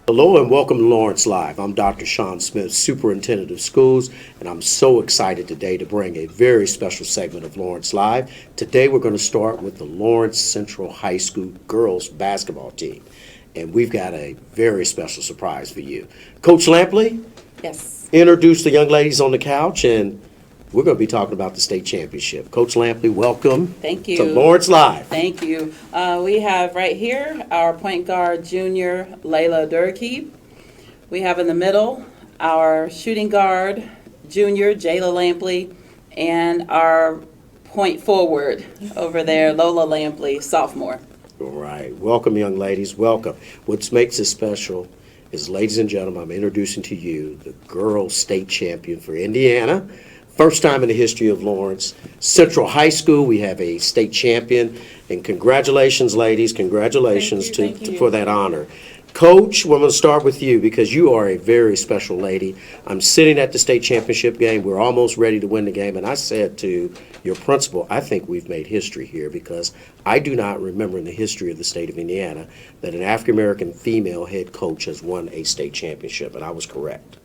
Hello and welcome to Lawrence Live. I'm Dr. Sean Smith, Superintendent of Schools, and I'm so excited today to bring a very special segment of Lawrence Live. Today we're going to start with the Lawrence Central High School girls basketball team, and we've got a very special surprise for you. Coach Lampley, Yes. introduce the young ladies on the couch, and we're going to be talking about the state championship. Coach Lampley, welcome Thank you. to Lawrence Live. Thank you. We have right here our point guard junior, Layla Durkee. We have in the middle our shooting guard junior, Jayla Lampley, and our point forward over there, Lola Lampley, sophomore. All right. Welcome, young ladies. Welcome. What makes this special is, ladies and gentlemen, I'm introducing to you the girls state champion for Indiana. First time in the history of Lawrence Central High School, we have a state champion. And congratulations, ladies. Congratulations Thank you. for that honor. Coach, we're going to start with you because you are a very special lady. I'm sitting at the state championship game. We're almost ready to win the game. And I said to your principal, I think we've made history here because I do not remember in the history of the state of Indiana that an African-American female head coach has won a state championship. And I was correct.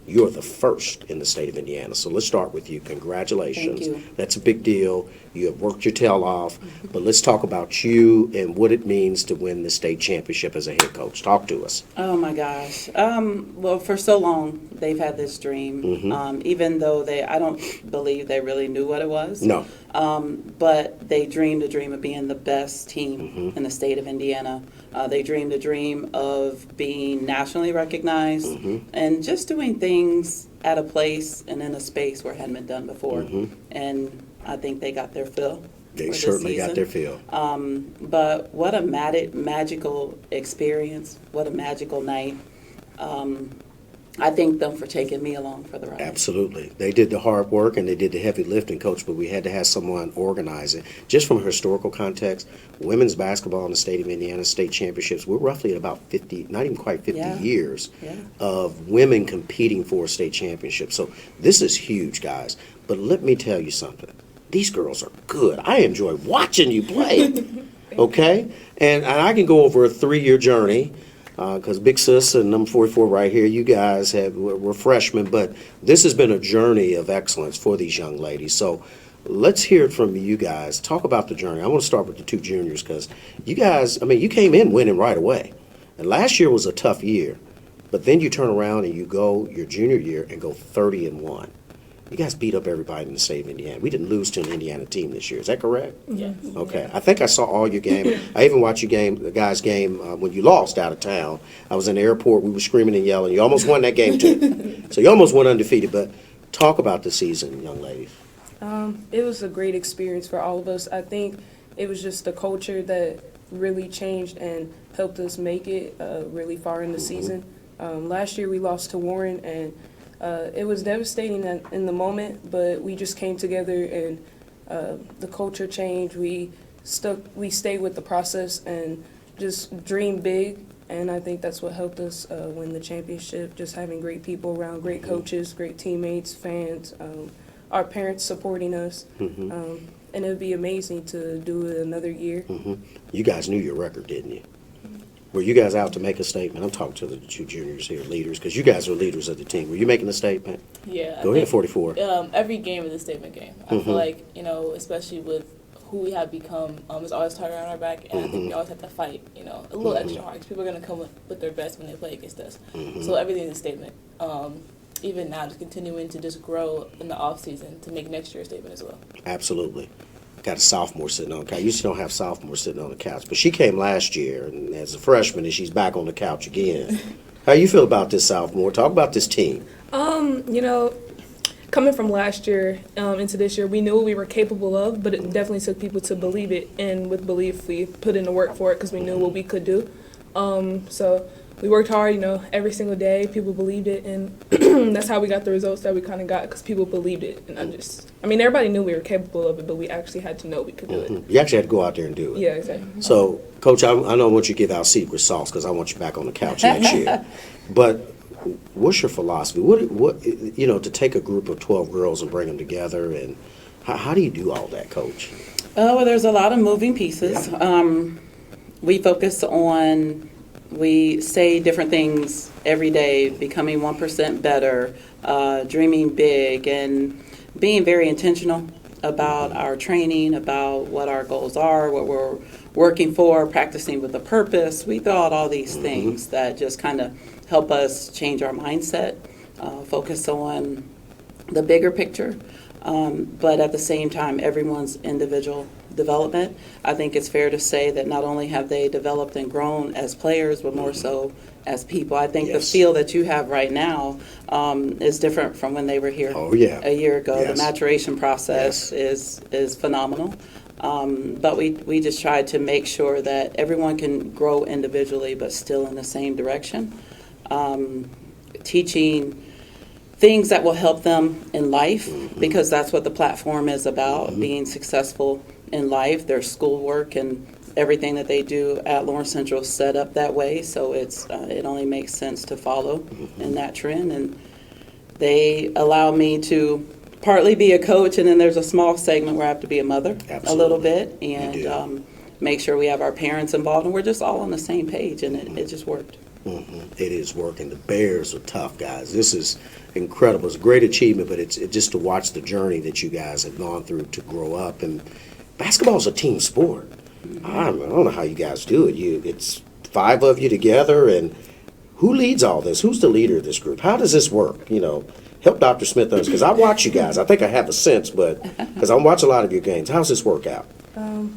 You're the first in the state of Indiana. So let's start with you. Congratulations. Thank you. That's a big deal. You have worked your tail off. But let's talk about you and what it means to win the state championship as a head coach. Talk to us. Oh my gosh. Well, for so long they've had this dream. Even though I don't believe they really knew what it was. No. But they dreamed a dream of being the best team in the state of Indiana. They dreamed a dream of being nationally recognized and just doing things at a place and in a space where it hadn't been done before. And I think they got their fill. They certainly got their fill. But what a magical experience. What a magical night. I thank them for taking me along for the ride. Absolutely. They did the hard work and they did the heavy lifting, Coach, but we had to have someone organize it. Just from a historical context, women's basketball in the state of Indiana state championships, we're roughly at about 50, not even quite 50 years of women competing for a state championship. So this is huge, guys. But let me tell you something. These girls are good. I enjoy watching you play. Okay? And I can go over a 3-year journey. Because Big Sis and number 44 right here, you guys were freshmen, but this has been a journey of excellence for these young ladies. So let's hear it from you guys. Talk about the journey. I want to start with the two juniors because you guys, you came in winning right away. And last year was a tough year, but then you turn around and you go your junior year and go 30-1. You guys beat up everybody in the state of Indiana. We didn't lose to an Indiana team this year. Is that correct? Yes. Okay. I think I saw all your game. I even watched the guys' game when you lost out of town. I was in the airport. We were screaming and yelling. You almost won that game, too. So you almost went undefeated. But talk about the season, young ladies. It was a great experience for all of us. I think it was just the culture that really changed and helped us make it really far in the season. Last year we lost to Warren, and it was devastating in the moment, but we just came together and the culture changed. We stayed with the process and just dreamed big, and I think that's what helped us win the championship, just having great people around, great coaches, great teammates, fans, our parents supporting us, and it would be amazing to do it another year. You guys knew your record, didn't you? Were you guys out to make a statement? I'm talking to the two juniors here, leaders, because you guys are leaders of the team. Were you making a statement? Yeah. Go ahead, 44. Every game is a statement game. I feel like, especially with who we have become, there's always target on our back, and I think we always have to fight, a little extra hard, because people are going to come with their best when they play against us. So everything is a statement. Even now, just continuing to just grow in the off season to make next year a statement as well. Absolutely. Got a sophomore sitting on the couch. You used to don't have sophomores sitting on the couch, but she came last year and as a freshman, and she's back on the couch again. How you feel about this sophomore? Talk about this team. Coming from last year into this year, we knew what we were capable of, but it definitely took people to believe it, and with belief, we put in the work for it because we knew what we could do. So we worked hard, every single day. People believed it, and that's how we got the results that we kind of got because people believed it. And everybody knew we were capable of it, but we actually had to know we could do it. You actually had to go out there and do it. Yeah, exactly. So, Coach, I don't want you to give out secret sauce because I want you back on the couch next year. But what's your philosophy? What to take a group of 12 girls and bring them together, and how do you do all that, Coach? Well, there's a lot of moving pieces. We focus on we say different things every day, becoming 1% better, dreaming big, and being very intentional about our training, about what our goals are, what we're working for, practicing with a purpose. We throw out all these things that just kind of help us change our mindset, focus on the bigger picture, but at the same time, everyone's individual development. I think it's fair to say that not only have they developed and grown as players, but more so as people. I think the feel that you have right now is different from when they were here a year ago. The maturation process is phenomenal. But we just tried to make sure that everyone can grow individually, but still in the same direction. Teaching things that will help them in life, because that's what the platform is about, being successful in life. Their schoolwork and everything that they do at Lawrence Central is set up that way, so it only makes sense to follow in that trend. And they allow me to partly be a coach, and then there's a small segment where I have to be a mother a little bit, and make sure we have our parents involved, and we're just all on the same page, and it just worked. It is working. The Bears are tough, guys. This is incredible. It's a great achievement, but it's just to watch the journey that you guys have gone through to grow up. And basketball is a team sport. I don't know how you guys do it. It's 5 of you together, and who leads all this? Who's the leader of this group? How does this work? Help Dr. Smith on this, because I watch you guys. I think I have a sense, but because I watch a lot of your games. How's this work out?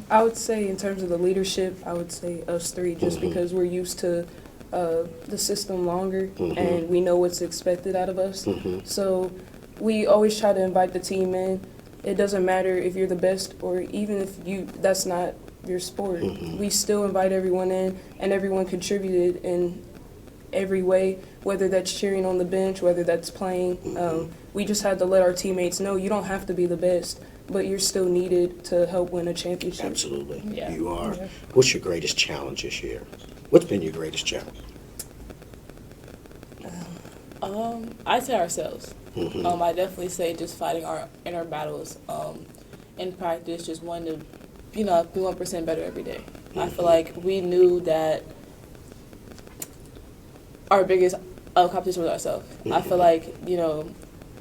I would say in terms of the leadership, I would say us three, just because we're used to the system longer, and we know what's expected out of us. So we always try to invite the team in. It doesn't matter if you're the best or even if that's not your sport. We still invite everyone in, and everyone contributed in every way, whether that's cheering on the bench, whether that's playing. We just had to let our teammates know you don't have to be the best, but you're still needed to help win a championship. Absolutely. Yeah. You are. Yeah. What's your greatest challenge this year? What's been your greatest challenge? I'd say ourselves. I definitely say just fighting our inner battles. In practice, just wanting to, be 1% better every day. I feel like we knew that our biggest competition was ourselves. I feel like,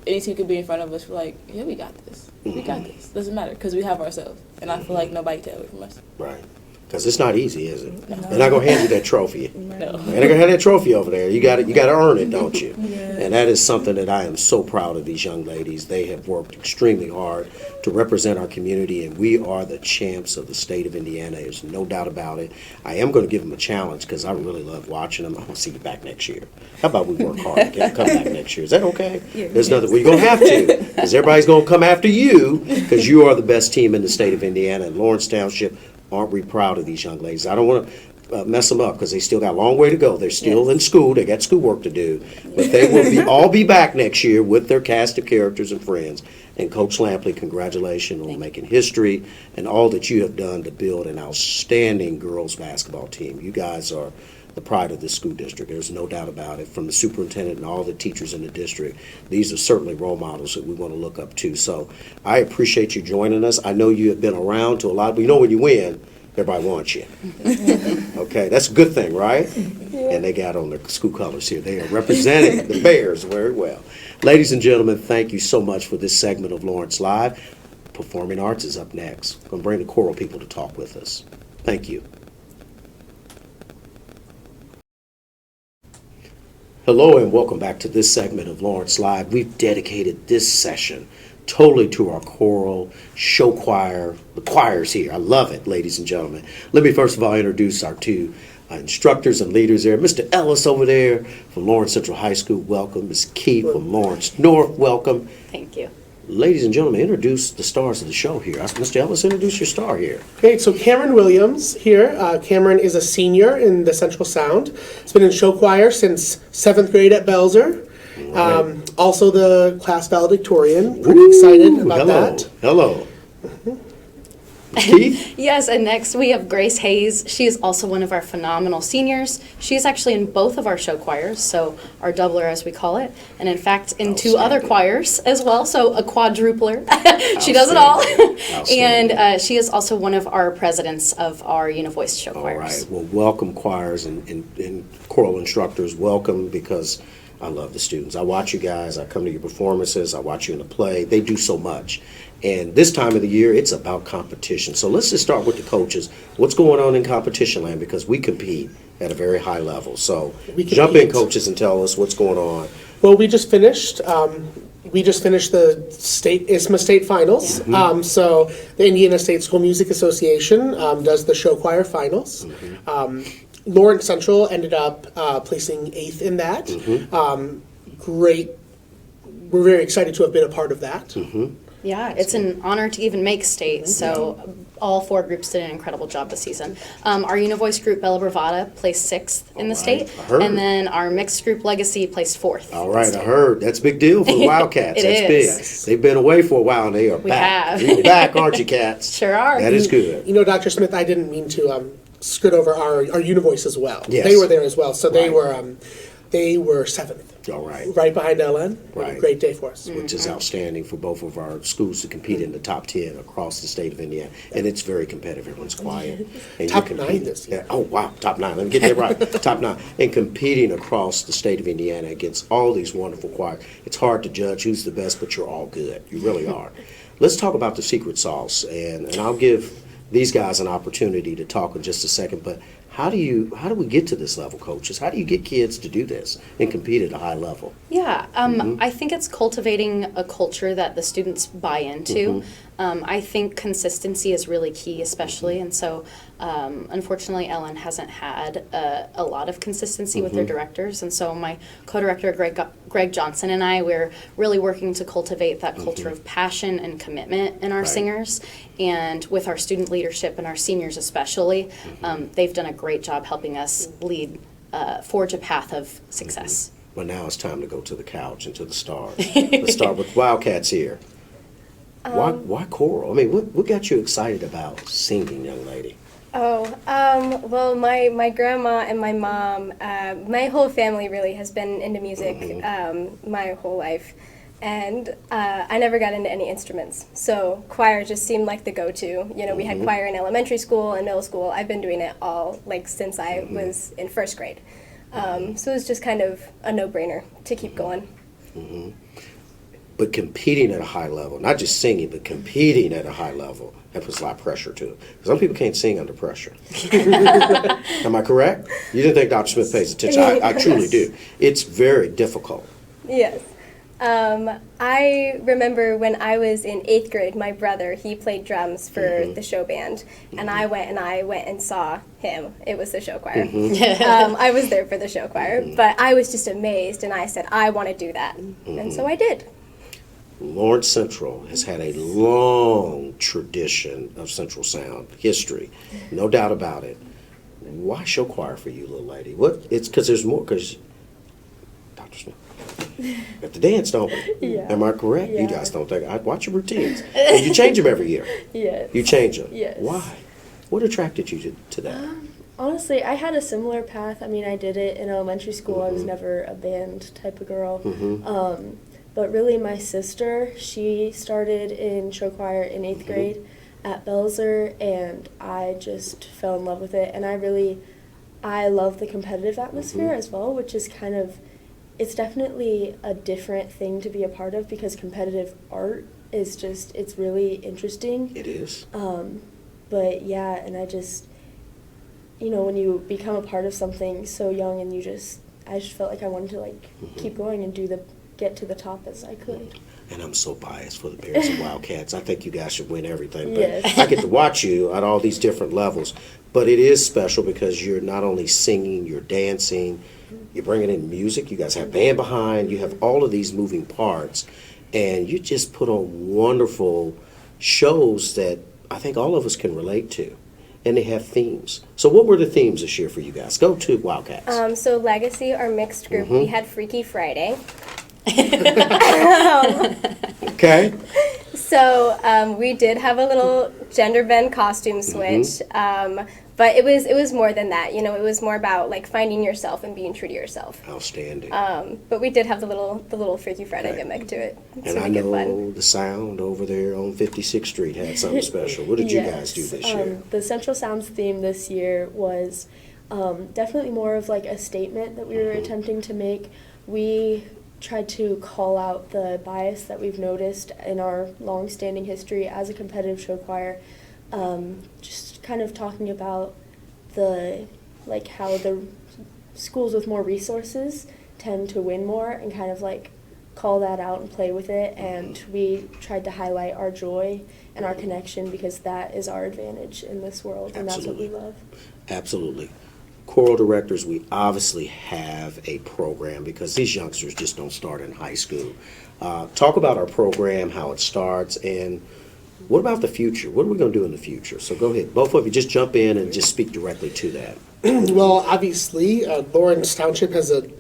any team could be in front of us. We're like, yeah, we got this. We got this. Doesn't matter, because we have ourselves. And I feel like nobody can take it away from us. Right. Because it's not easy, is it? No. They're not going to hand you that trophy. No. They're not going to have that trophy over there. You got to earn it, don't you? And that is something that I am so proud of these young ladies. They have worked extremely hard to represent our community, and we are the champs of the state of Indiana. There's no doubt about it. I am going to give them a challenge because I really love watching them. I want to see you back next year. How about we work hard to come back next year? Is that okay? Yeah, there's nothing. We're going to have to, because everybody's going to come after you, because you are the best team in the state of Indiana. And Lawrence Township, aren't we proud of these young ladies? I don't want to mess them up, because they still got a long way to go. They're still in school. They got schoolwork to do. But they will all be back next year with their cast of characters and friends. And Coach Lampley, congratulations on making history and all that you have done to build an outstanding girls basketball team. You guys are the pride of this school district. There's no doubt about it. From the superintendent and all the teachers in the district, these are certainly role models that we want to look up to. So I appreciate you joining us. I know you have been around to a lot, but when you win, everybody wants you. Okay, that's a good thing, right? Yeah. And they got on their school colors here. They are representing the Bears very well. Ladies and gentlemen, thank you so much for this segment of Lawrence Live. Performing Arts is up next. I'm going to bring the choral people to talk with us. Thank you. Hello and welcome back to this segment of Lawrence Live. We've dedicated this session totally to our choral, show choir, the choirs here. I love it, ladies and gentlemen. Let me first of all introduce our two instructors and leaders there. Mr. Ellis over there from Lawrence Central High School, welcome. Ms. Keith from Lawrence North, welcome. Thank you. Ladies and gentlemen, introduce the stars of the show here. Mr. Ellis, introduce your star here. Okay, so Cameron Williams here. Cameron is a senior in the Central Sound. He's been in show choir since 7th grade at Belzer. Right. Also the class valedictorian. Pretty excited about that. Hello. Keith? Yes, and next we have Grace Hayes. She is also one of our phenomenal seniors. She is actually in both of our show choirs, so our doubler as we call it, and in fact in 2 other Outstanding. choirs as well, so a quadrupler. She does it all. Outstanding. And she is also one of our presidents of our Univoice show All choirs. right. Well, welcome choirs and choral instructors. Welcome, because I love the students. I watch you guys. I come to your performances. I watch you in the play. They do so much. And this time of the year, it's about competition. So let's just start with the coaches. What's going on in competition land? Because we compete at a very high level. So We jump in, compete. coaches, and tell us what's going on. Well, we just finished the state ISMA state finals. So the Indiana State School Music Association does the show choir finals. Lawrence Central ended up placing 8th in that. Great. We're very excited to have been a part of that. Yeah, it's an honor to even make state, so all 4 groups did an incredible job this season. Our Univoice group, Bella Bravata, placed 6th in the All state, right, I heard. and then our mixed group, Legacy, placed 4th. All right, I heard. That's a big deal for the Wildcats. It That's is. big. They've been away for a while, and they are We back. have. You're back, aren't you, Cats? Sure are. That is good. You know, Dr. Smith, I didn't mean to skirt over our Univoice as well. Yes. They were there as well, so they Right. were 7th, All right. right behind LN. Right. Great day for us. Which is outstanding for both of our schools to compete in the top 10 across the state of Indiana. And it's very competitive. Everyone's quiet. And Top you're 9 competing. this year. Yeah. Oh, wow. Top 9. Let me get that right. Top 9. And competing across the state of Indiana against all these wonderful choirs. It's hard to judge who's the best, but you're all good. You really are. Let's talk about the secret sauce. And I'll give these guys an opportunity to talk in just a second. But how do we get to this level, coaches? How do you get kids to do this and compete at a high level? Yeah, I think it's cultivating a culture that the students buy into. I think consistency is really key, especially, and so unfortunately, Ellen hasn't had a lot of consistency with their directors, and so my co-director Greg Johnson and I, we're really working to cultivate that culture of passion and commitment in our Right. singers, and with our student leadership and our seniors especially, they've done a great job helping us forge a path of success. Well, now it's time to go to the couch and to the stars. Let's start with Wildcats here. Why choral? I mean, what got you excited about singing, young lady? Well, my grandma and my mom, my whole family really has been into music my whole life. And I never got into any instruments. So choir just seemed like the go-to. You know, we had choir in elementary school and middle school. I've been doing it all, like, since I was in first grade. So it was just kind of a no-brainer to keep going. But competing at a high level, not just singing, but competing at a high level, that puts a lot of pressure to it. Some people can't sing under pressure. Am I correct? You didn't think Dr. Smith pays attention. I truly do. It's very difficult. Yes. I remember when I was in 8th grade, my brother, he played drums for the show band, and I went and saw him. It was the show choir. I was there for the show choir, but I was just amazed, and I said, I want to do that. And so I did. Lawrence Central has had a long tradition of Central Sound history, no doubt about it. Why show choir for you, little lady? What? It's because there's more. Because Dr. Smith, you have to dance, don't we? Yeah. Am I correct? You Yeah. guys don't think I watch your routines. And you change them every year. Yes. You change them. Yes. Why? What attracted you to that? Honestly, I had a similar path. I mean, I did it in elementary school. I was never a band type of girl. But really, my sister, she started in show choir in 8th grade at Belzer, and I just fell in love with it. And I love the competitive atmosphere as well, which is kind of, it's definitely a different thing to be a part of because competitive art is just, it's really interesting. It is. But yeah, and I just, you know, when you become a part of something so young and I just felt like I wanted to keep going and get to the top as I could. And I'm so biased for the Bears and Wildcats. I think you guys should win everything. But Yes. I get to watch you at all these different levels. But it is special because you're not only singing, you're dancing, you're bringing in music. You guys have band behind. You have all of these moving parts. And you just put on wonderful shows that I think all of us can relate to. And they have themes. So what were the themes this year for you guys? Go to Wildcats. So Legacy, our mixed group, we had Freaky Friday. Okay. So we did have a little gender bend costume switch, but it was more than that. You know, it was more about like finding yourself and being true to yourself. Outstanding. But we did have the little Freaky Friday gimmick to it. To And I make it fun. know the sound over there on 56th Street had something special. What did you guys do this year? The Central Sounds theme this year was definitely more of like a statement that we were attempting to make. We tried to call out the bias that we've noticed in our long-standing history as a competitive show choir. Just kind of talking about how the schools with more resources tend to win more, and kind of like call that out and play with it. And we tried to highlight our joy and our connection, because that is our advantage in this world, and that's what we love. Absolutely. Choral directors, we obviously have a program because these youngsters just don't start in high school. Talk about our program, how it starts, and what about the future? What are we going to do in the future? So go ahead. Both of you just jump in and just speak directly to that. Well, obviously, Lawrence Township has an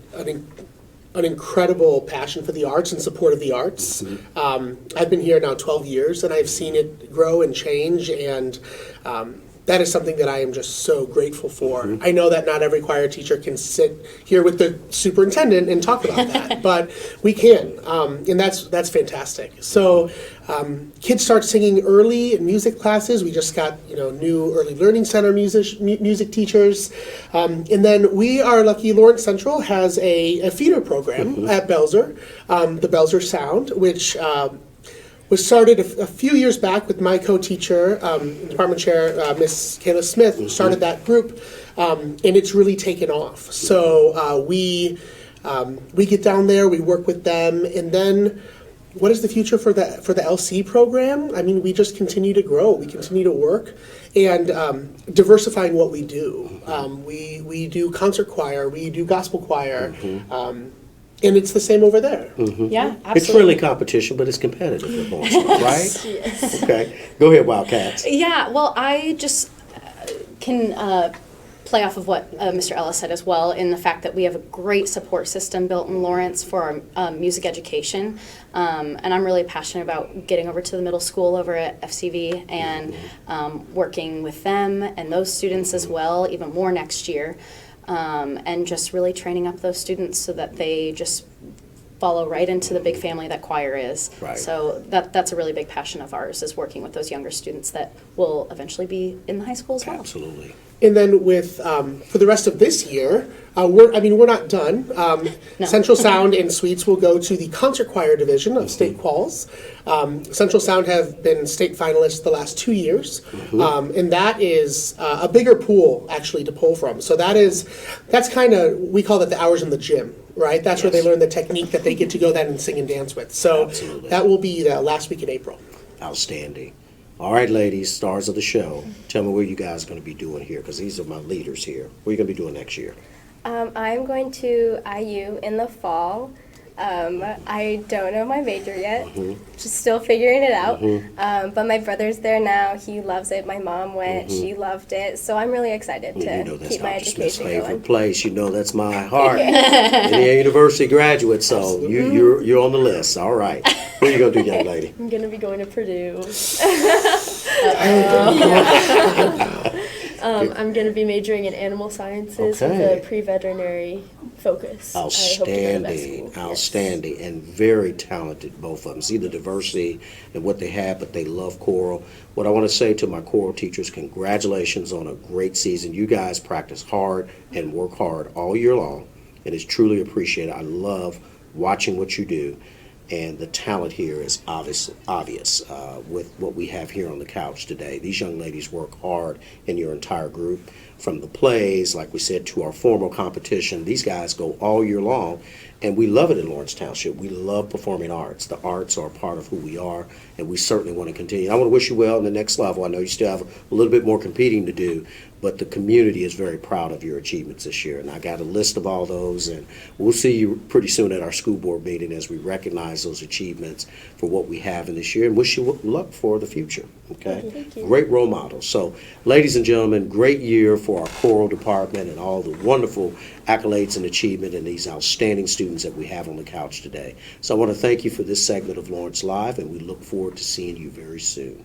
incredible passion for the arts and support of the arts. I've been here now 12 years, and I've seen it grow and change, and that is something that I am just so grateful for. I know that not every choir teacher can sit here with the superintendent and talk about that, but we can, and that's fantastic. So kids start singing early in music classes. We just got new early learning center music teachers, and then we are lucky. Lawrence Central has a feeder program at Belzer, the Belzer Sound, which was started a few years back with my co-teacher, department chair, Miss Kayla Smith, started that group, and it's really taken off. So we get down there, we work with them, and then what is the future for the LC program? I mean, we just continue to grow, we continue to work, and diversifying what we do. We do concert choir, we do gospel choir. And it's the same over there. Yeah, absolutely. It's friendly competition, but it's competitive at Lawrence, right? Yes. Okay. Go ahead, Wildcats. Yeah, well, I just can play off of what Mr. Ellis said as well, in the fact that we have a great support system built in Lawrence for our music education. And I'm really passionate about getting over to the middle school over at FCV and working with them and those students as well, even more next year. And just really training up those students so that they just follow right into the big family that choir is. Right. So that's a really big passion of ours, is working with those younger students that will eventually be in the high school as well. Absolutely. And then with for the rest of this year, we're not done. No. Central Sound and Suites will go to the concert choir division of state quals. Central Sound have been state finalists the last 2 years, and that is a bigger pool actually to pull from. So that's kind of, we call that the hours in the gym, right? That's where they learn the technique that they get to go then and sing and dance with. So Absolutely. that will be the last week in April. Outstanding. All right, ladies, stars of the show. Tell me what you guys are going to be doing here, because these are my leaders here. What are you going to be doing next year? I'm going to IU in the fall. I don't know my major yet, just still figuring it out. But my brother's there now. He loves it. My mom went. She loved it. So I'm really excited to You know that's keep my Dr. Smith's education favorite going. place. You know that's my heart. Indiana University graduate, so you're on the list. All right. What are you going to do, young lady? I'm going to be going to Purdue. I'm going to be majoring in animal sciences with Okay. a pre-veterinary focus. I hope to go to vet Outstanding, school. outstanding, and very talented, both of them. See the diversity and what they have, but they love choral. What I want to say to my choral teachers, congratulations on a great season. You guys practice hard and work hard all year long, and it's truly appreciated. I love watching what you do, and the talent here is obvious with what we have here on the couch today. These young ladies work hard in your entire group, from the plays, like we said, to our formal competition. These guys go all year long, and we love it in Lawrence Township. We love performing arts. The arts are a part of who we are, and we certainly want to continue. I want to wish you well in the next level. I know you still have a little bit more competing to do, but the community is very proud of your achievements this year, and I got a list of all those, and we'll see you pretty soon at our school board meeting as we recognize those achievements for what we have in this year, and wish you luck for the future, okay? Thank you. Great role models. So, ladies and gentlemen, great year for our choral department and all the wonderful accolades and achievement in these outstanding students students that we have on the couch today. So I want to thank you for this segment of Lawrence Live, and we look forward to seeing you very soon.